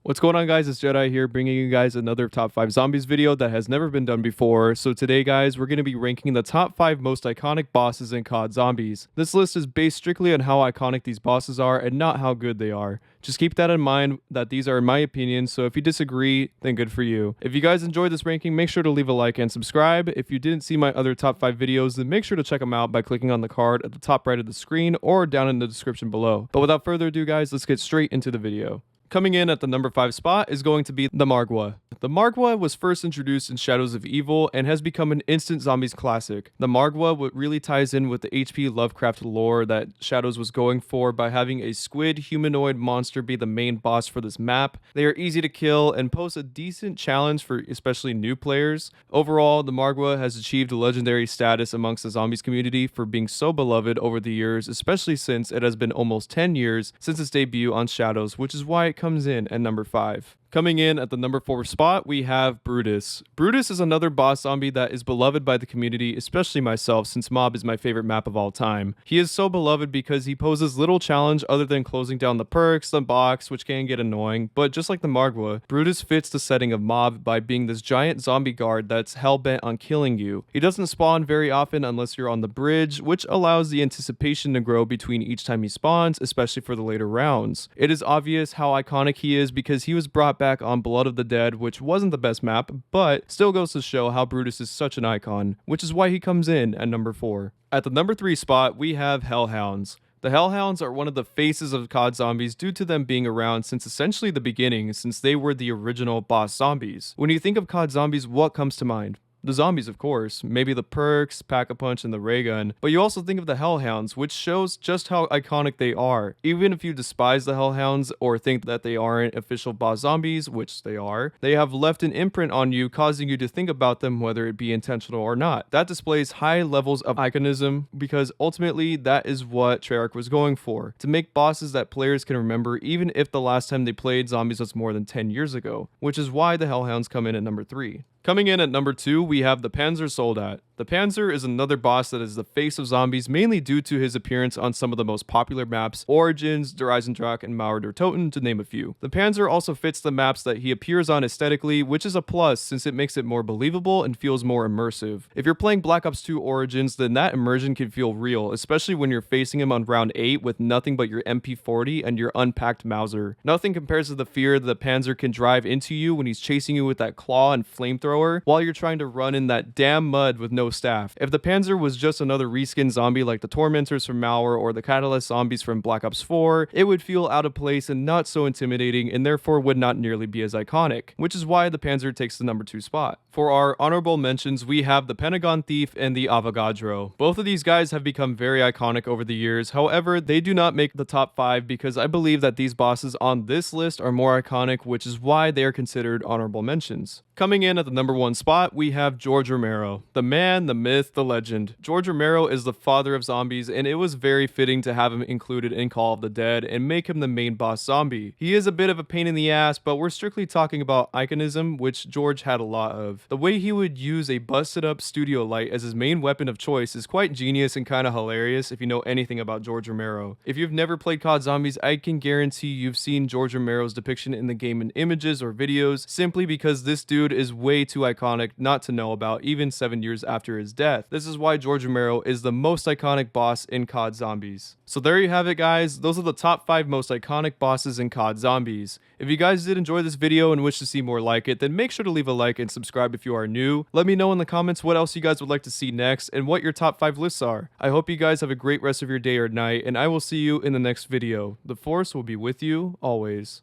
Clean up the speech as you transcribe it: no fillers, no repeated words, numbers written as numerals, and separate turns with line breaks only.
What's going on, guys? It's Jedi here, bringing you guys another top 5 zombies video that has never been done before. So today, guys, we're going to be ranking the top 5 most iconic bosses in COD Zombies. This list is based strictly on how iconic these bosses are and not how good they are. Just keep that in mind that these are my opinions, so if you disagree, then good for you. If you guys enjoyed this ranking, make sure to leave a like and subscribe. If you didn't see my other top 5 videos, then make sure to check them out by clicking on the card at the top right of the screen or down in the description below. But without further ado, guys, let's get straight into the video. Coming in at the number 5 spot is going to be the Margwa. The Margwa was first introduced in Shadows of Evil and has become an instant zombies classic. The Margwa what really ties in with the HP Lovecraft lore that Shadows was going for by having a squid humanoid monster be the main boss for this map. They are easy to kill and pose a decent challenge for especially new players. Overall, the Margwa has achieved a legendary status amongst the zombies community for being so beloved over the years, especially since it has been almost 10 years since its debut on Shadows, which is why it comes in at number 5. Coming in at the number 4 spot, we have Brutus. Brutus is another boss zombie that is beloved by the community, especially myself, since Mob is my favorite map of all time. He is so beloved because he poses little challenge other than closing down the perks, the box, which can get annoying, but just like the Margwa, Brutus fits the setting of Mob by being this giant zombie guard that's hell-bent on killing you. He doesn't spawn very often unless you're on the bridge, which allows the anticipation to grow between each time he spawns, especially for the later rounds. It is obvious how iconic he is because he was brought back on Blood of the Dead, which wasn't the best map, but still goes to show how Brutus is such an icon, which is why he comes in at number 4. At the number 3 spot, we have Hellhounds. The Hellhounds are one of the faces of COD Zombies due to them being around since essentially the beginning, since they were the original boss zombies. When you think of COD Zombies, what comes to mind? The zombies, of course, maybe the perks, Pack-a-Punch, and the ray gun, but you also think of the Hellhounds, which shows just how iconic they are. Even if you despise the Hellhounds or think that they aren't official boss zombies, which they are, they have left an imprint on you, causing you to think about them whether it be intentional or not. That displays high levels of iconism because ultimately that is what Treyarch was going for, to make bosses that players can remember even if the last time they played zombies was more than 10 years ago, which is why the Hellhounds come in at number 3. Coming in at number 2, we have the Panzer Soldat. The Panzer is another boss that is the face of zombies, mainly due to his appearance on some of the most popular maps, Origins, Der Eisendrache, and Mauer der Toten, to name a few. The Panzer also fits the maps that he appears on aesthetically, which is a plus since it makes it more believable and feels more immersive. If you're playing Black Ops 2 Origins, then that immersion can feel real, especially when you're facing him on round 8 with nothing but your MP40 and your unpacked Mauser. Nothing compares to the fear that the Panzer can drive into you when he's chasing you with that claw and flamethrower while you're trying to run in that damn mud with no staff. If the Panzer was just another reskin zombie like the Tormentors from Mauer or the Catalyst zombies from Black Ops 4, it would feel out of place and not so intimidating and therefore would not nearly be as iconic, which is why the Panzer takes the number 2 spot. For our honorable mentions, we have the Pentagon Thief and the Avogadro. Both of these guys have become very iconic over the years, however, they do not make the top 5 because I believe that these bosses on this list are more iconic, which is why they are considered honorable mentions. Coming in at the number 1 spot, we have George Romero. The man, the myth, the legend. George Romero is the father of zombies, and it was very fitting to have him included in Call of the Dead and make him the main boss zombie. He is a bit of a pain in the ass, but we're strictly talking about iconism, which George had a lot of. The way he would use a busted up studio light as his main weapon of choice is quite genius and kind of hilarious if you know anything about George Romero. If you've never played COD Zombies, I can guarantee you've seen George Romero's depiction in the game in images or videos, simply because this dude is way too iconic not to know about even 7 years after his death. This is why George Romero is the most iconic boss in COD Zombies. So there you have it, guys. Those are the top 5 most iconic bosses in COD Zombies. If you guys did enjoy this video and wish to see more like it, then make sure to leave a like and subscribe if you are new. Let me know in the comments what else you guys would like to see next and what your top 5 lists are. I hope you guys have a great rest of your day or night, and I will see you in the next video. The Force will be with you always.